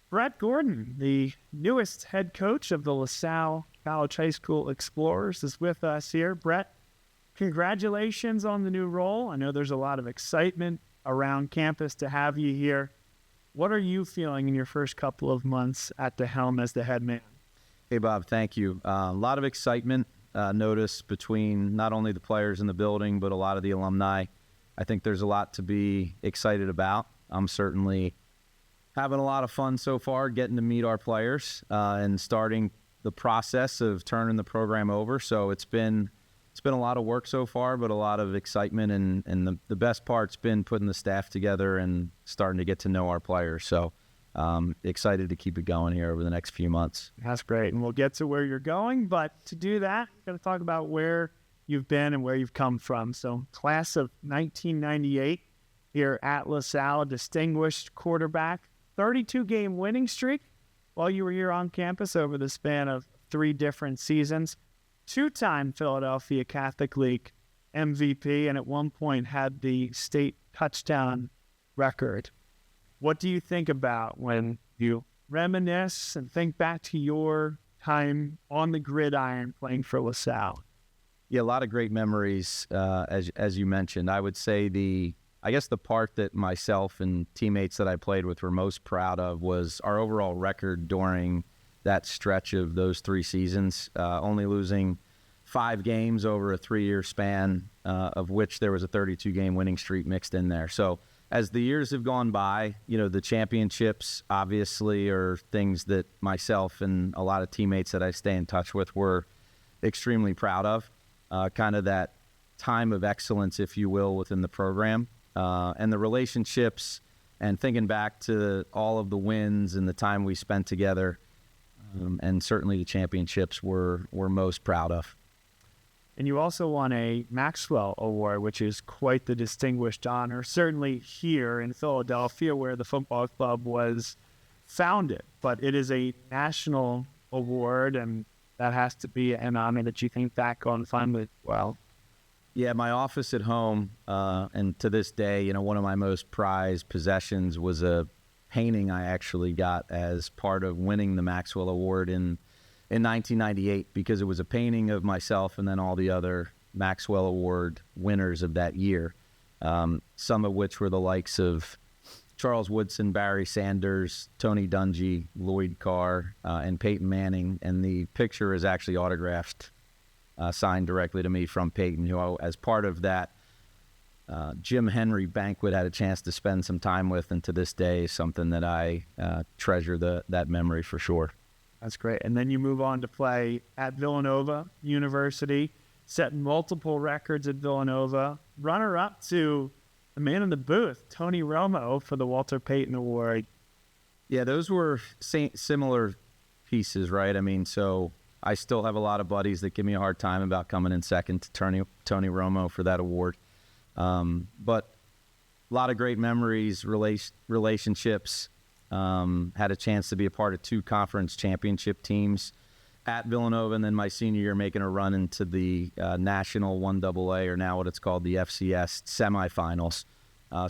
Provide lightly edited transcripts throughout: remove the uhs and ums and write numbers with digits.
Brett Gordon, the newest head coach of the Salle College High School Explorers, is with us here. Brett, congratulations on the new role. I know there's a lot of excitement around campus to have you here. What are you feeling in your first couple of months at the helm as the head man? Hey, Bob, thank you. A lot of excitement noticed between not only the players in the building, but a lot of the alumni. I think there's a lot to be excited about. I'm certainly having a lot of fun so far getting to meet our players and starting the process of turning the program over. So it's been a lot of work so far, but a lot of excitement, and the best part's been putting the staff together and starting to get to know our players. So excited to keep it going here over the next few months. That's great, and we'll get to where you're going, but to do that, we're going to talk about where you've been and where you've come from. So class of 1998 here at LaSalle, distinguished quarterback, 32-game winning streak while you were here on campus over the span of 3 different seasons. 2-time Philadelphia Catholic League MVP, and at one point had the state touchdown record. What do you think about when you reminisce and think back to your time on the gridiron playing for LaSalle? Yeah, a lot of great memories, as you mentioned. I would say the part that myself and teammates that I played with were most proud of was our overall record during that stretch of those 3 seasons, only losing 5 games over a 3-year span, of which there was a 32-game winning streak mixed in there. So as the years have gone by, the championships obviously are things that myself and a lot of teammates that I stay in touch with were extremely proud of, kind of that time of excellence, if you will, within the program. And the relationships and thinking back to all of the wins and the time we spent together, and certainly the championships we're most proud of. And you also won a Maxwell Award, which is quite the distinguished honor, certainly here in Philadelphia where the football club was founded. But it is a national award, and that has to be an honor that you think back on fondly. Well, yeah, my office at home, and to this day, one of my most prized possessions was a painting I actually got as part of winning the Maxwell Award in 1998, because it was a painting of myself and then all the other Maxwell Award winners of that year, some of which were the likes of Charles Woodson, Barry Sanders, Tony Dungy, Lloyd Carr, and Peyton Manning. And the picture is actually autographed, signed directly to me from Peyton, who, as part of that Jim Henry banquet, had a chance to spend some time with, and to this day is something that I treasure that memory for sure. That's great. And then you move on to play at Villanova University, setting multiple records at Villanova, runner-up to the man in the booth, Tony Romo, for the Walter Payton Award. Yeah, those were similar pieces, right? I mean, so I still have a lot of buddies that give me a hard time about coming in second to Tony Romo for that award. But a lot of great memories, relationships. Had a chance to be a part of 2 conference championship teams at Villanova, and then my senior year making a run into the national 1AA, or now what it's called the FCS semifinals.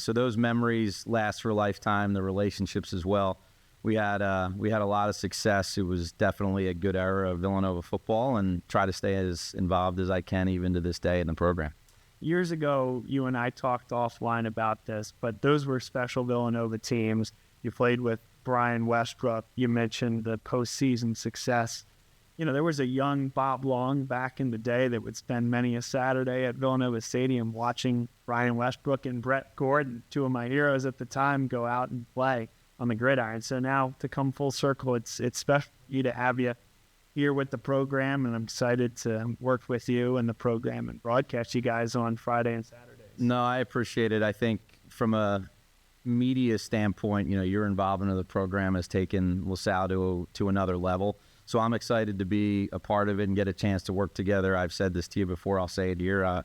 So those memories last for a lifetime, the relationships as well. We had a lot of success. It was definitely a good era of Villanova football, and try to stay as involved as I can even to this day in the program. Years ago, you and I talked offline about this, but those were special Villanova teams. You played with Brian Westbrook. You mentioned the postseason success. There was a young Bob Long back in the day that would spend many a Saturday at Villanova Stadium watching Brian Westbrook and Brett Gordon, 2 of my heroes at the time, go out and play on the gridiron. So now, to come full circle, it's special for you to have you here with the program, and I'm excited to work with you and the program and broadcast you guys on Friday and Saturdays. No, I appreciate it. I think from a media standpoint, your involvement of the program has taken LaSalle to another level. So I'm excited to be a part of it and get a chance to work together. I've said this to you before, I'll say it here.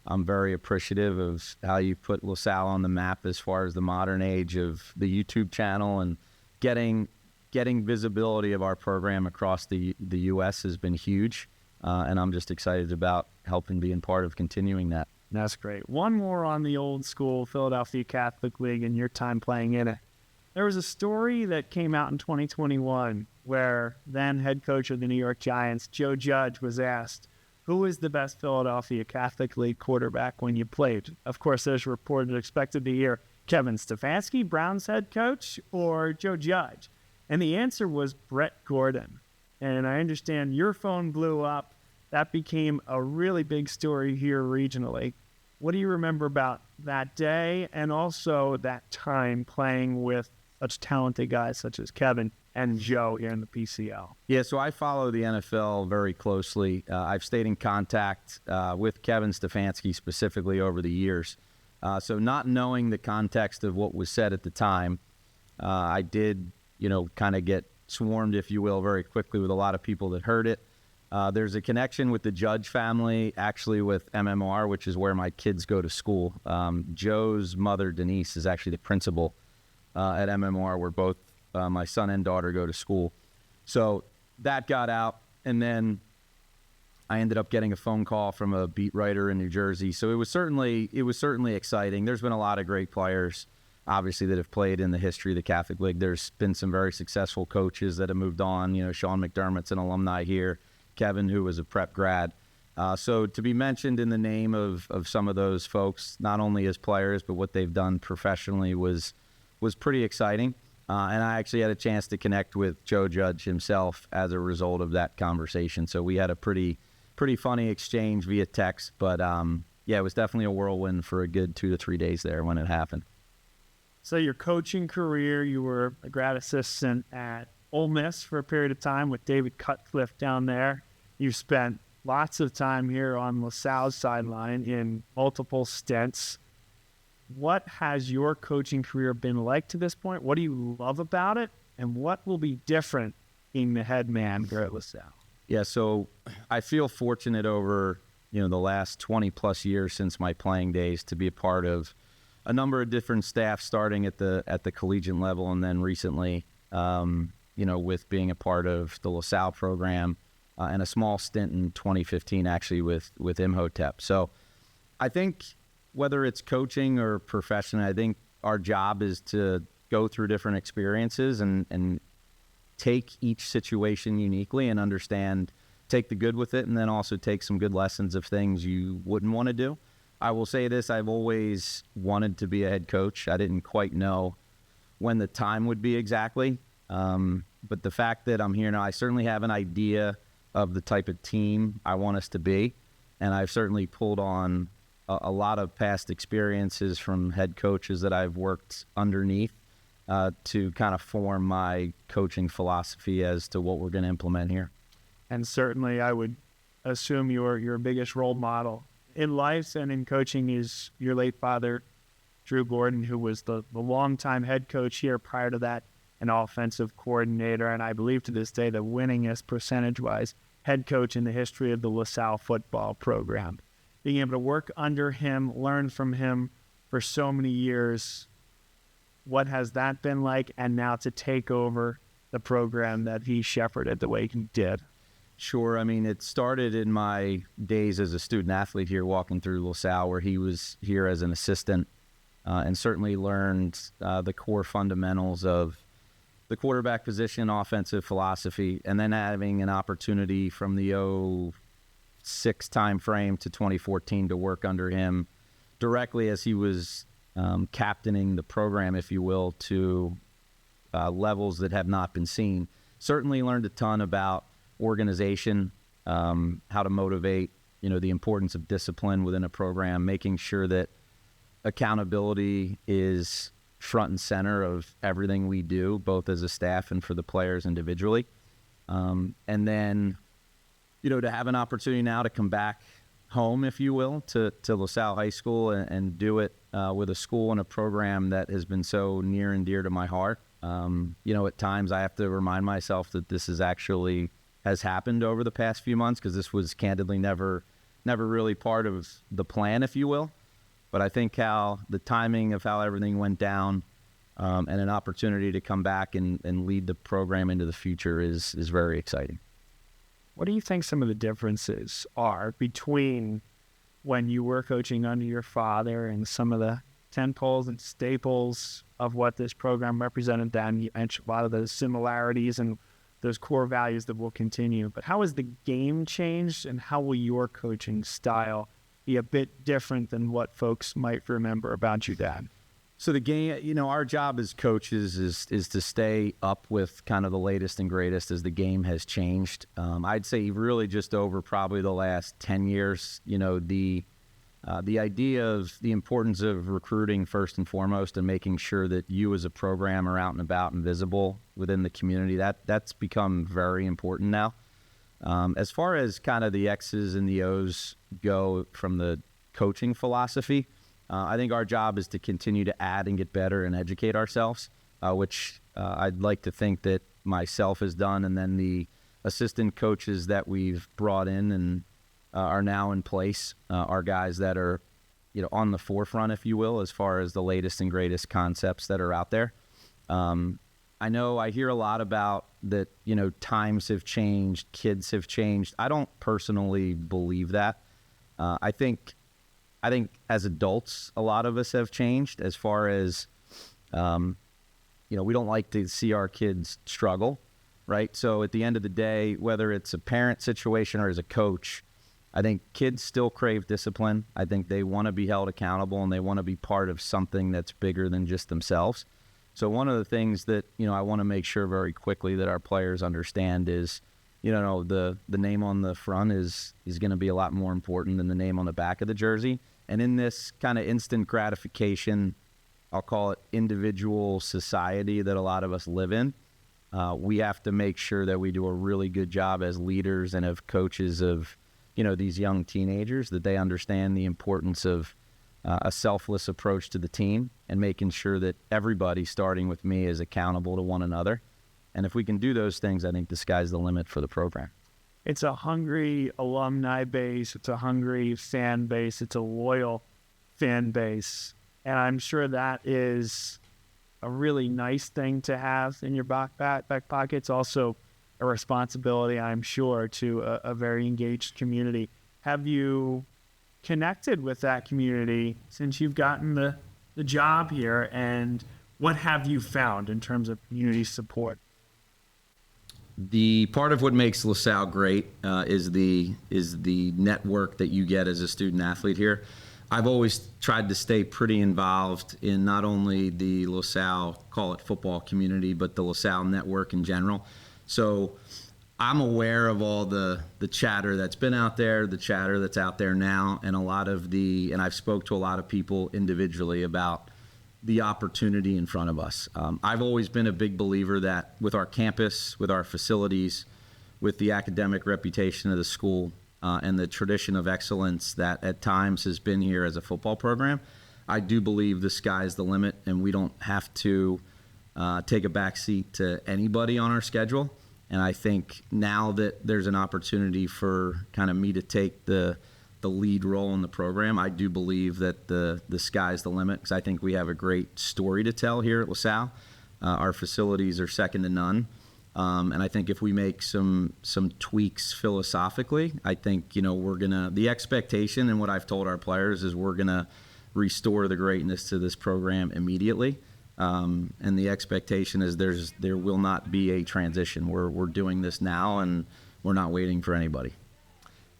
I'm very appreciative of how you put LaSalle on the map as far as the modern age of the YouTube channel, and getting visibility of our program across the U.S. has been huge. And I'm just excited about helping being part of continuing that. That's great. One more on the old school Philadelphia Catholic League and your time playing in it. There was a story that came out in 2021 where then head coach of the New York Giants, Joe Judge, was asked, who is the best Philadelphia Catholic League quarterback when you played? Of course, there's reported expected to hear Kevin Stefanski, Browns head coach, or Joe Judge. And the answer was Brett Gordon. And I understand your phone blew up. That became a really big story here regionally. What do you remember about that day and also that time playing with such talented guys such as Kevin and Joe here in the PCL? Yeah, so I follow the NFL very closely. I've stayed in contact with Kevin Stefanski specifically over the years. So not knowing the context of what was said at the time, I did, kind of get swarmed, if you will, very quickly with a lot of people that heard it. There's a connection with the Judge family, actually with MMR, which is where my kids go to school. Joe's mother, Denise, is actually the principal at MMR, where both my son and daughter go to school. So that got out, and then I ended up getting a phone call from a beat writer in New Jersey. So it was certainly exciting. There's been a lot of great players, obviously, that have played in the history of the Catholic League. There's been some very successful coaches that have moved on. Sean McDermott's an alumni here. Kevin, who was a prep grad. So to be mentioned in the name of some of those folks, not only as players, but what they've done professionally was pretty exciting. And I actually had a chance to connect with Joe Judge himself as a result of that conversation. So we had a pretty funny exchange via text. But, it was definitely a whirlwind for a good 2 to 3 days there when it happened. So your coaching career, you were a grad assistant at Ole Miss for a period of time with David Cutcliffe down there. You've spent lots of time here on LaSalle's sideline in multiple stints. What has your coaching career been like to this point? What do you love about it? And what will be different being the head man here at LaSalle? Yeah, so I feel fortunate over, the last 20 plus years since my playing days to be a part of a number of different staff, starting at the collegiate level, and then recently, with being a part of the LaSalle program and a small stint in 2015 actually with Imhotep. So I think whether it's coaching or profession, I think our job is to go through different experiences and take each situation uniquely and understand, take the good with it, and then also take some good lessons of things you wouldn't want to do. I will say this, I've always wanted to be a head coach. I didn't quite know when the time would be exactly. But the fact that I'm here now, I certainly have an idea of the type of team I want us to be. And I've certainly pulled on a lot of past experiences from head coaches that I've worked underneath to kind of form my coaching philosophy as to what we're going to implement here. And certainly I would assume your biggest role model in life and in coaching is your late father, Drew Gordon, who was the longtime head coach here, prior to that an offensive coordinator, and I believe to this day the winningest percentage-wise head coach in the history of the LaSalle football program. Being able to work under him, learn from him for so many years, what has that been like? And now to take over the program that he shepherded the way he did. Sure. I mean, it started in my days as a student athlete here, walking through LaSalle, where he was here as an assistant, and certainly learned the core fundamentals of the quarterback position, offensive philosophy, and then having an opportunity from the 2006 time frame to 2014 to work under him directly as he was captaining the program, if you will, to levels that have not been seen. Certainly learned a ton about organization, how to motivate, the importance of discipline within a program, making sure that accountability is front and center of everything we do, both as a staff and for the players individually. And then, to have an opportunity now to come back home, if you will, to LaSalle High School and do it with a school and a program that has been so near and dear to my heart. At times I have to remind myself that this is actually has happened over the past few months, because this was candidly never really part of the plan, if you will. But I think how the timing of how everything went down and an opportunity to come back and lead the program into the future is very exciting. What do you think some of the differences are between when you were coaching under your father and some of the tentpoles and staples of what this program represented then. You mentioned a lot of those similarities and those core values that will continue. But how has the game changed, and how will your coaching style be a bit different than what folks might remember about you, Dad? So the game, our job as coaches is to stay up with kind of the latest and greatest as the game has changed. I'd say really just over probably the last 10 years, the idea of the importance of recruiting first and foremost and making sure that you as a program are out and about and visible within the community, that's become very important now. As far as kind of the X's and the O's go from the coaching philosophy, I think our job is to continue to add and get better and educate ourselves, which I'd like to think that myself has done, and then the assistant coaches that we've brought in and are now in place are guys that are, on the forefront, if you will, as far as the latest and greatest concepts that are out there. I know I hear a lot about that, times have changed, kids have changed. I don't personally believe that. I think as adults, a lot of us have changed as far as, we don't like to see our kids struggle, right? So at the end of the day, whether it's a parent situation or as a coach, I think kids still crave discipline. I think they want to be held accountable and they want to be part of something that's bigger than just themselves. So one of the things that, I want to make sure very quickly that our players understand is, the name on the front is going to be a lot more important than the name on the back of the jersey. And in this kind of instant gratification, I'll call it individual society that a lot of us live in, we have to make sure that we do a really good job as leaders and of coaches of, these young teenagers, that they understand the importance of a selfless approach to the team and making sure that everybody, starting with me, is accountable to one another. And if we can do those things, I think the sky's the limit for the program. It's a hungry alumni base. It's a hungry fan base. It's a loyal fan base. And I'm sure that is a really nice thing to have in your back pocket. It's also a responsibility, I'm sure, to a very engaged community. Have you connected with that community since you've gotten the job here, and what have you found in terms of community support? The part of what makes LaSalle great is the network that you get as a student athlete here. I've always tried to stay pretty involved in not only the LaSalle, call it football community, but the LaSalle network in general. So I'm aware of all the chatter that's been out there, the chatter that's out there now, and and I've spoke to a lot of people individually about the opportunity in front of us. I've always been a big believer that with our campus, with our facilities, with the academic reputation of the school, and the tradition of excellence that at times has been here as a football program, I do believe the sky's the limit and we don't have to take a back seat to anybody on our schedule. And I think now that there's an opportunity for kind of me to take the lead role in the program, I do believe that the sky's the limit, because I think we have a great story to tell here at LaSalle. Our facilities are second to none. And I think if we make some tweaks philosophically, I think, the expectation and what I've told our players is we're going to restore the greatness to this program immediately. And the expectation is there will not be a transition. We're doing this now, and we're not waiting for anybody.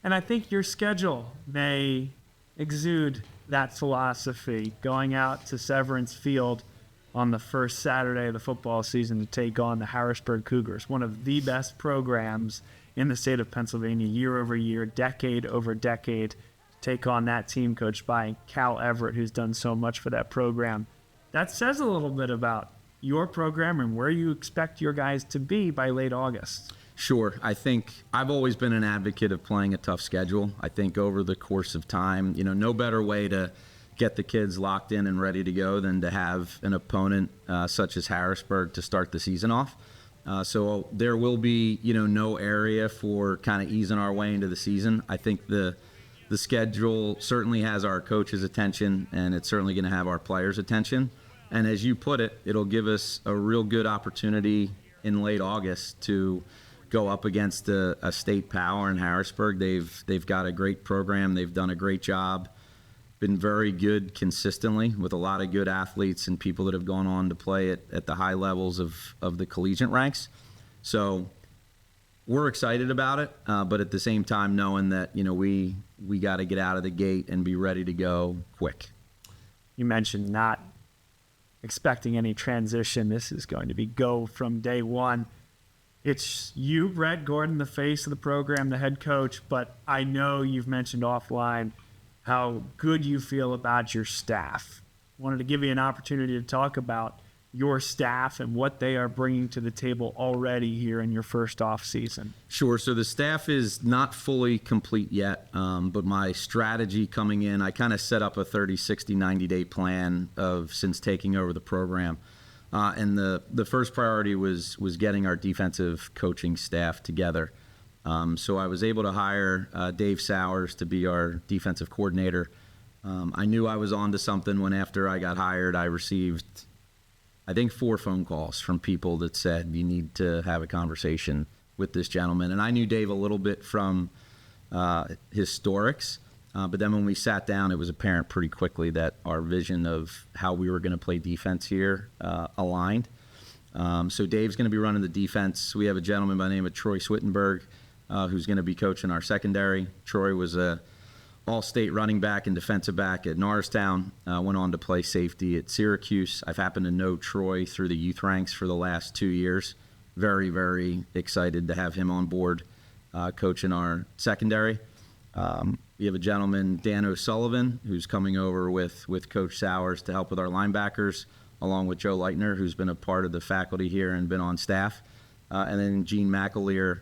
And I think your schedule may exude that philosophy, going out to Severance Field on the first Saturday of the football season to take on the Harrisburg Cougars, one of the best programs in the state of Pennsylvania, year over year, decade over decade, take on that team coached by Cal Everett, who's done so much for that program. That says a little bit about your program and where you expect your guys to be by late August. Sure. I think I've always been an advocate of playing a tough schedule. I think over the course of time, no better way to get the kids locked in and ready to go than to have an opponent such as Harrisburg to start the season off. So there will be, no area for kind of easing our way into the season. I think the schedule certainly has our coaches' attention, and it's certainly going to have our players' attention. And as you put it, it'll give us a real good opportunity in late August to go up against a state power in Harrisburg. They've got a great program. They've done a great job been very good consistently with a lot of good athletes and people that have gone on to play at the high levels of the collegiate ranks. So we're excited about it, but at the same time knowing that, we got to get out of the gate and be ready to go quick. You mentioned not expecting any transition. This is going to be go from day one. It's you, Brett Gordon, the face of the program, the head coach, but I know you've mentioned offline how good you feel about your staff. Wanted to give you an opportunity to talk about your staff and what they are bringing to the table already here in your first off season. Sure. So the staff is not fully complete yet, but my strategy coming in, I kind of set up a 30, 60, 90-day plan since taking over the program. And the first priority was getting our defensive coaching staff together. So I was able to hire Dave Sowers to be our defensive coordinator. I knew I was on to something when after I got hired, I received, I think, 4 phone calls from people that said, you need to have a conversation with this gentleman. And I knew Dave a little bit from historics, but then when we sat down, it was apparent pretty quickly that our vision of how we were going to play defense here aligned. So Dave's going to be running the defense. We have a gentleman by the name of Troy Swittenberg, who's going to be coaching our secondary. Troy was a all-state running back and defensive back at Norristown, went on to play safety at Syracuse. I've happened to know Troy through the youth ranks for the last 2 years. Very, very excited to have him on board coaching our secondary. We have a gentleman, Dan O'Sullivan, who's coming over with Coach Sowers to help with our linebackers, along with Joe Leitner, who's been a part of the faculty here and been on staff. And then Gene McAleer,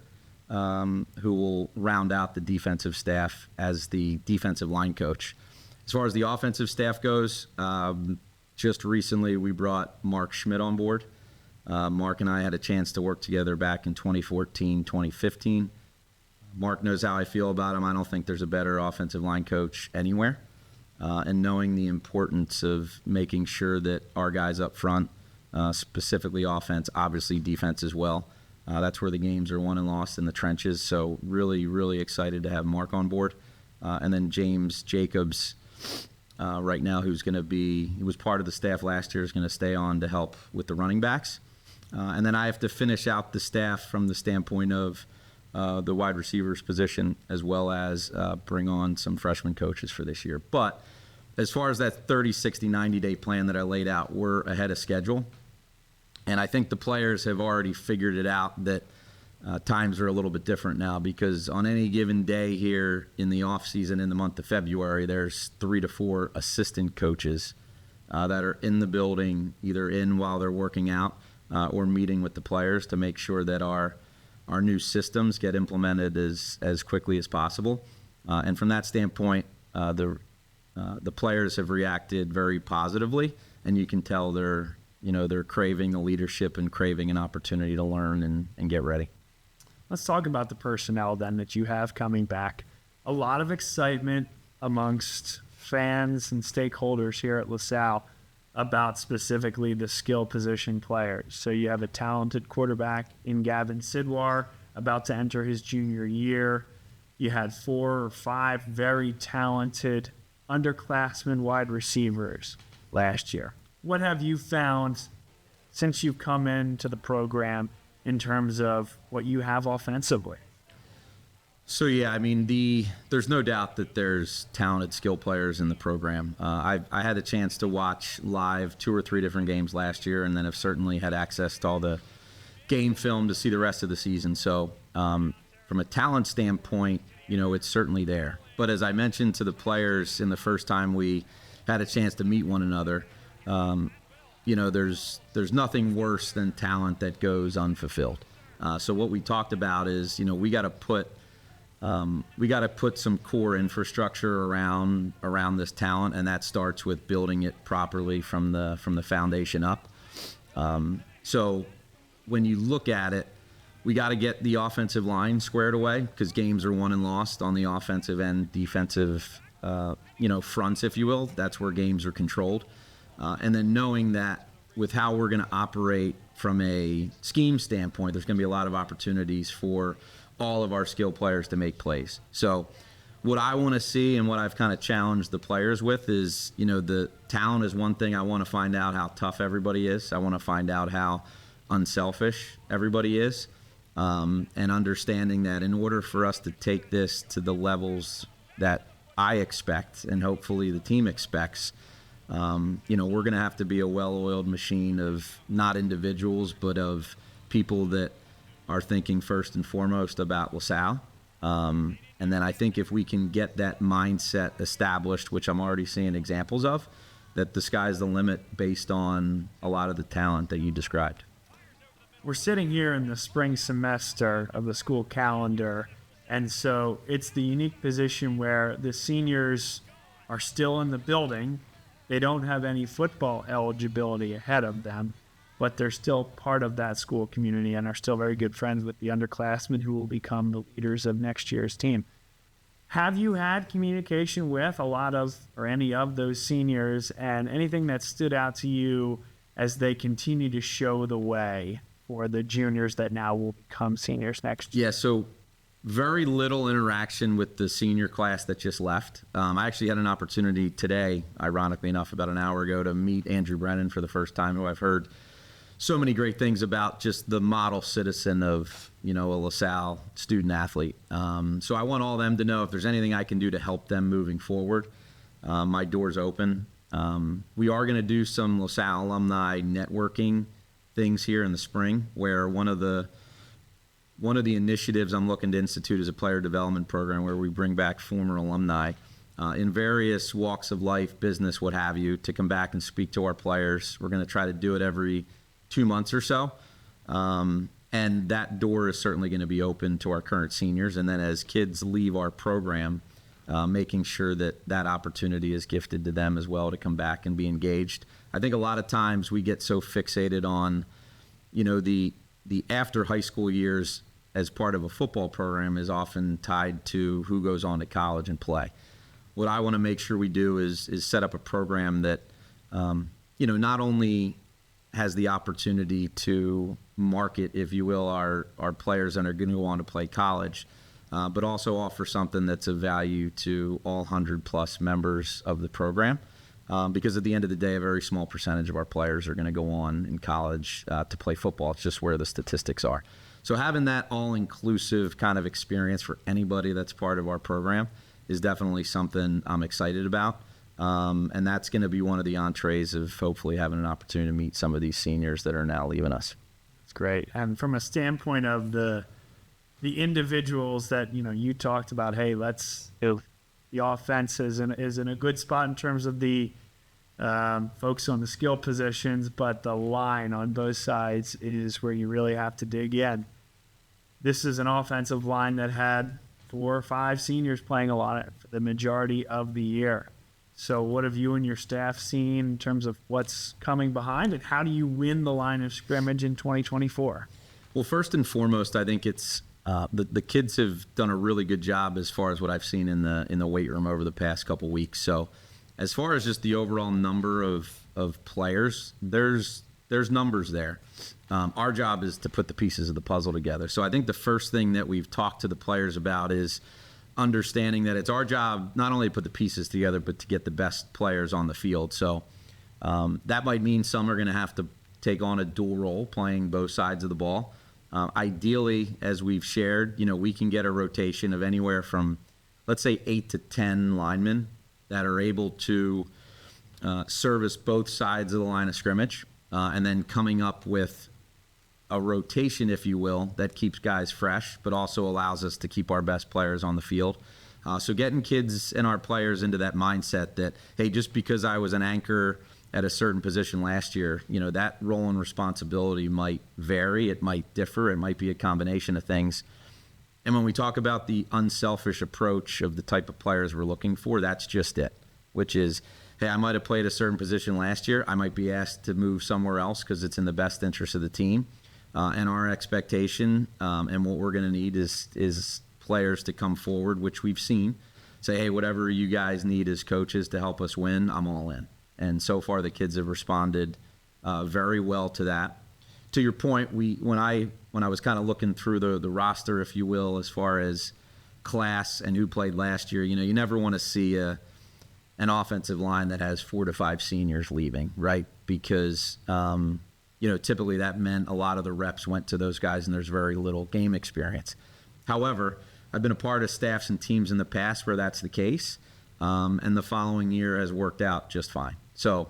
who will round out the defensive staff as the defensive line coach. As far as the offensive staff goes, just recently we brought Mark Schmidt on board. Mark and I had a chance to work together back in 2014, 2015. Mark knows how I feel about him. I don't think there's a better offensive line coach anywhere. And knowing the importance of making sure that our guys up front, specifically offense, obviously defense as well, that's where the games are won and lost in the trenches. So really, really excited to have Mark on board. And then James Jacobs, right now, he was part of the staff last year, is going to stay on to help with the running backs. And then I have to finish out the staff from the standpoint of the wide receivers position, as well as bring on some freshman coaches for this year. But as far as that 30, 60, 90-day plan that I laid out, we're ahead of schedule. And I think the players have already figured it out that times are a little bit different now, because on any given day here in the off season in the month of February, there's 3 to 4 assistant coaches that are in the building, either in while they're working out or meeting with the players to make sure that our new systems get implemented as quickly as possible. And from that standpoint, the players have reacted very positively, and you can tell they're craving the leadership and craving an opportunity to learn and get ready. Let's talk about the personnel then that you have coming back. A lot of excitement amongst fans and stakeholders here at LaSalle about specifically the skill position players. So you have a talented quarterback in Gavin Sidwar about to enter his junior year. You had 4 or 5 very talented underclassmen wide receivers last year. What have you found since you've come into the program in terms of what you have offensively? So, yeah, I mean, there's no doubt that there's talented skill players in the program. I had a chance to watch live 2 or 3 different games last year, and then have certainly had access to all the game film to see the rest of the season. So from a talent standpoint, it's certainly there. But as I mentioned to the players in the first time we had a chance to meet one another, there's nothing worse than talent that goes unfulfilled. So what we talked about is, we got to put some core infrastructure around this talent, and that starts with building it properly from the foundation up. So when you look at it, we got to get the offensive line squared away, because games are won and lost on the offensive and defensive, fronts, if you will. That's where games are controlled. And then knowing that with how we're going to operate from a scheme standpoint, there's going to be a lot of opportunities for all of our skill players to make plays. So what I want to see and what I've kind of challenged the players with is, the talent is one thing. I want to find out how tough everybody is. I want to find out how unselfish everybody is, and understanding that in order for us to take this to the levels that I expect and hopefully the team expects, we're going to have to be a well-oiled machine of not individuals, but of people that are thinking first and foremost about LaSalle. And then I think if we can get that mindset established, which I'm already seeing examples of, that the sky's the limit based on a lot of the talent that you described. We're sitting here in the spring semester of the school calendar, and so it's the unique position where the seniors are still in the building. They don't have any football eligibility ahead of them, but they're still part of that school community and are still very good friends with the underclassmen who will become the leaders of next year's team. Have you had communication with a lot of or any of those seniors, and anything that stood out to you as they continue to show the way for the juniors that now will become seniors next year? Yeah, so very little interaction with the senior class that just left. I actually had an opportunity today, ironically enough, about an hour ago, to meet Andrew Brennan for the first time, who I've heard so many great things about, just the model citizen of, a LaSalle student athlete. So I want all them to know if there's anything I can do to help them moving forward. My door's open. We are going to do some LaSalle alumni networking things here in the spring, where one of the initiatives I'm looking to institute is a player development program where we bring back former alumni in various walks of life, business, what have you, to come back and speak to our players. We're going to try to do it every 2 months or so. And that door is certainly going to be open to our current seniors. And then as kids leave our program, making sure that that opportunity is gifted to them as well to come back and be engaged. I think a lot of times we get so fixated on, the after high school years as part of a football program is often tied to who goes on to college and play. What I want to make sure we do is set up a program that, not only has the opportunity to market, if you will, our players that are going to go on to play college, but also offer something that's of value to all 100-plus members of the program. Because at the end of the day, a very small percentage of our players are going to go on in college to play football. It's just where the statistics are. So having that all-inclusive kind of experience for anybody that's part of our program is definitely something I'm excited about. And that's going to be one of the entrees of hopefully having an opportunity to meet some of these seniors that are now leaving us. It's great. And from a standpoint of the individuals that, you talked about, hey, the offense is in a good spot in terms of the folks on the skill positions, but the line on both sides is where you really have to dig in. This is an offensive line that had 4 or 5 seniors playing a lot for the majority of the year. So what have you and your staff seen in terms of what's coming behind, and how do you win the line of scrimmage in 2024? Well, first and foremost, I think it's the kids have done a really good job as far as what I've seen in the weight room over the past couple weeks. So as far as just the overall number of players, there's numbers there. Our job is to put the pieces of the puzzle together. So I think the first thing that we've talked to the players about is understanding that it's our job not only to put the pieces together, but to get the best players on the field. So that might mean some are going to have to take on a dual role, playing both sides of the ball. Ideally, as we've shared, we can get a rotation of anywhere from, let's say, 8 to 10 linemen that are able to service both sides of the line of scrimmage, and then coming up with a rotation, if you will, that keeps guys fresh, but also allows us to keep our best players on the field. So getting kids and our players into that mindset that, hey, just because I was an anchor at a certain position last year, that role and responsibility might vary. It might differ. It might be a combination of things. And when we talk about the unselfish approach of the type of players we're looking for, that's just it, which is, hey, I might have played a certain position last year. I might be asked to move somewhere else because it's in the best interest of the team. And our expectation and what we're going to need is players to come forward, which we've seen, say, hey, whatever you guys need as coaches to help us win, I'm all in. And so far the kids have responded very well to that. To your point, when I was kind of looking through the roster, if you will, as far as class and who played last year, you never want to see an offensive line that has 4 to 5 seniors leaving, right? Because, typically that meant a lot of the reps went to those guys and there's very little game experience. However, I've been a part of staffs and teams in the past where that's the case, and the following year has worked out just fine. So,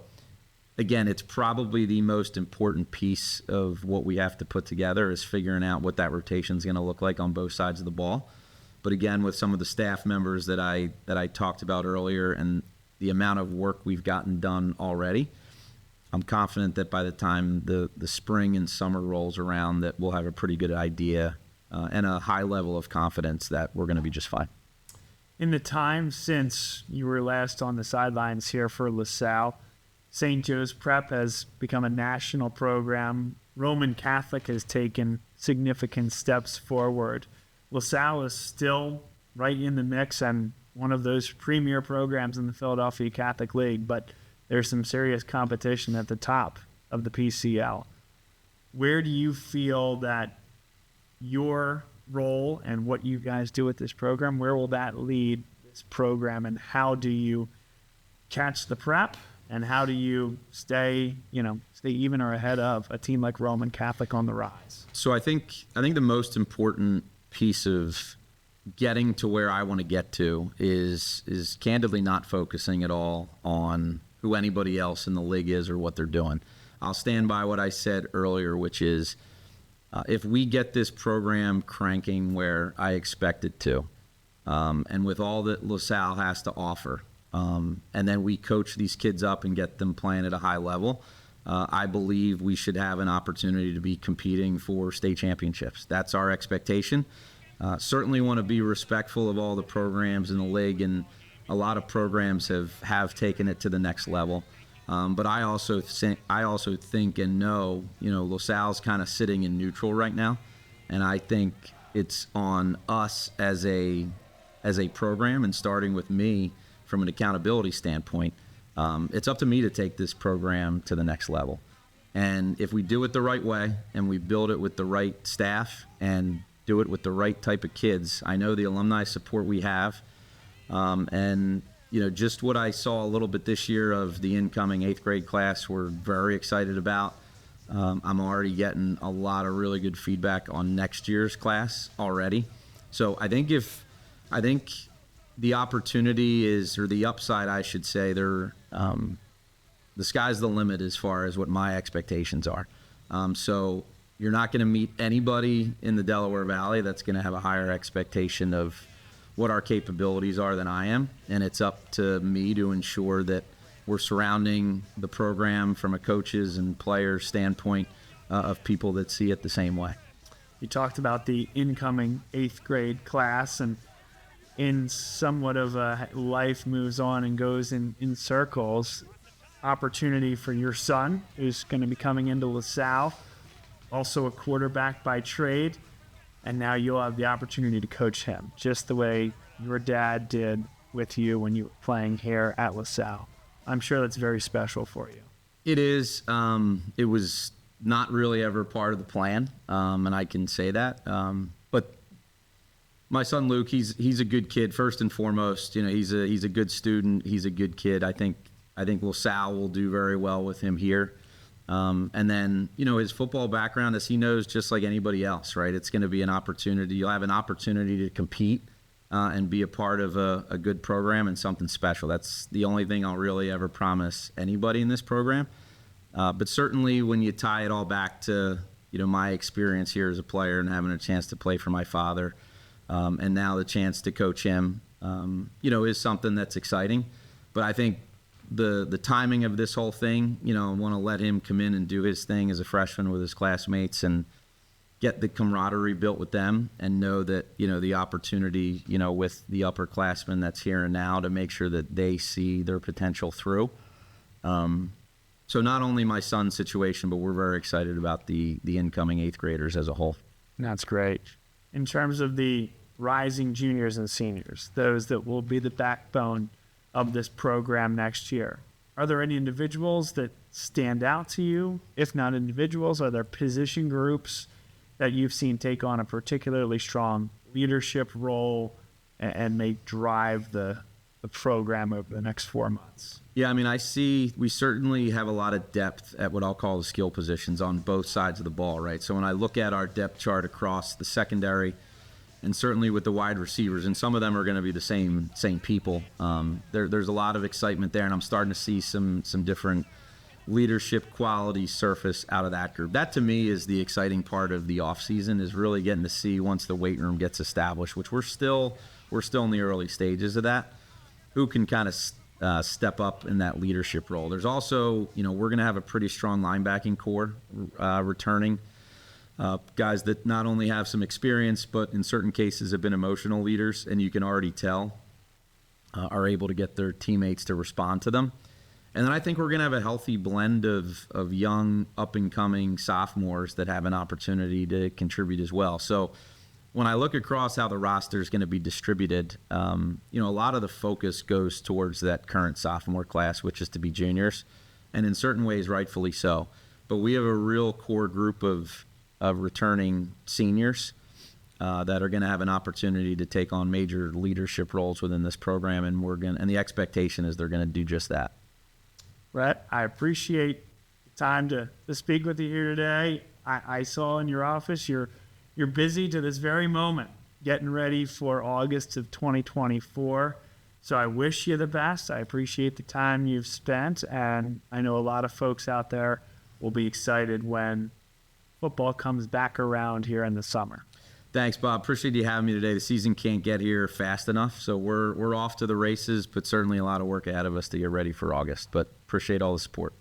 again, it's probably the most important piece of what we have to put together is figuring out what that rotation is going to look like on both sides of the ball. But again, with some of the staff members that I talked about earlier and the amount of work we've gotten done already, I'm confident that by the time the spring and summer rolls around that we'll have a pretty good idea and a high level of confidence that we're going to be just fine. In the time since you were last on the sidelines here for LaSalle, St. Joe's Prep has become a national program. Roman Catholic has taken significant steps forward. LaSalle is still right in the mix and one of those premier programs in the Philadelphia Catholic League, but there's some serious competition at the top of the PCL. Where do you feel that your role and what you guys do with this program, where will that lead this program, and how do you catch the prep? And how do you stay even or ahead of a team like Roman Catholic on the rise? So I think the most important piece of getting to where I want to get to is candidly not focusing at all on who anybody else in the league is or what they're doing. I'll stand by what I said earlier, which is if we get this program cranking where I expect it to, and with all that LaSalle has to offer, and then we coach these kids up and get them playing at a high level, I believe we should have an opportunity to be competing for state championships. That's our expectation. Certainly want to be respectful of all the programs in the league, and a lot of programs have taken it to the next level. But I also think and know, LaSalle's kind of sitting in neutral right now, and I think it's on us as a program, and starting with me from an accountability standpoint. It's up to me to take this program to the next level. And if we do it the right way and we build it with the right staff and do it with the right type of kids, I know the alumni support we have. And, just what I saw a little bit this year of the incoming 8th grade class, we're very excited about. I'm already getting a lot of really good feedback on next year's class already. So I think the opportunity is, or the upside, I should say, the sky's the limit as far as what my expectations are. So you're not going to meet anybody in the Delaware Valley that's going to have a higher expectation of what our capabilities are than I am. And it's up to me to ensure that we're surrounding the program from a coaches and players standpoint of people that see it the same way. You talked about the incoming 8th grade class, and in somewhat of a life moves on and goes in circles, opportunity for your son, who's going to be coming into LaSalle, also a quarterback by trade, and now you'll have the opportunity to coach him, just the way your dad did with you when you were playing here at LaSalle. I'm sure that's very special for you. It is. It was not really ever part of the plan, and I can say that. But my son Luke, he's a good kid first and foremost. He's a good student. He's a good kid. I think LaSalle will do very well with him here. And then, his football background, as he knows, just like anybody else, right? It's going to be an opportunity. You'll have an opportunity to compete and be a part of a good program and something special. That's the only thing I'll really ever promise anybody in this program. But certainly when you tie it all back to, my experience here as a player and having a chance to play for my father, and now the chance to coach him, is something that's exciting. But I think the timing of this whole thing, I want to let him come in and do his thing as a freshman with his classmates and get the camaraderie built with them, and know that, the opportunity, with the upperclassmen that's here and now, to make sure that they see their potential through. So not only my son's situation, but we're very excited about the incoming 8th graders as a whole. That's great. In terms of the rising juniors and seniors, those that will be the backbone of this program next year, are there any individuals that stand out to you? If not individuals, are there position groups that you've seen take on a particularly strong leadership role and may drive the program over the next 4 months? Yeah, I mean, I see we certainly have a lot of depth at what I'll call the skill positions on both sides of the ball, right? So when I look at our depth chart across the secondary, and certainly with the wide receivers, and some of them are going to be the same people, there's a lot of excitement there, and I'm starting to see some different leadership qualities surface out of that group. That to me is the exciting part of the off season, is really getting to see, once the weight room gets established, which we're still in the early stages of that, who can kind of step up in that leadership role. There's also, we're going to have a pretty strong linebacking core returning. Guys that not only have some experience, but in certain cases have been emotional leaders, and you can already tell are able to get their teammates to respond to them. And then I think we're going to have a healthy blend of young, up-and-coming sophomores that have an opportunity to contribute as well. So when I look across how the roster is going to be distributed, a lot of the focus goes towards that current sophomore class, which is to be juniors, and in certain ways, rightfully so. But we have a real core group of returning seniors that are going to have an opportunity to take on major leadership roles within this program, and the expectation is they're going to do just that. Brett, I appreciate the time to speak with you here today. I saw in your office you're busy to this very moment, getting ready for August of 2024. So I wish you the best. I appreciate the time you've spent, and I know a lot of folks out there will be excited when football comes back around here in the summer. Thanks, Bob. Appreciate you having me today. The season can't get here fast enough, so we're off to the races, but certainly a lot of work ahead of us to get ready for August. But appreciate all the support.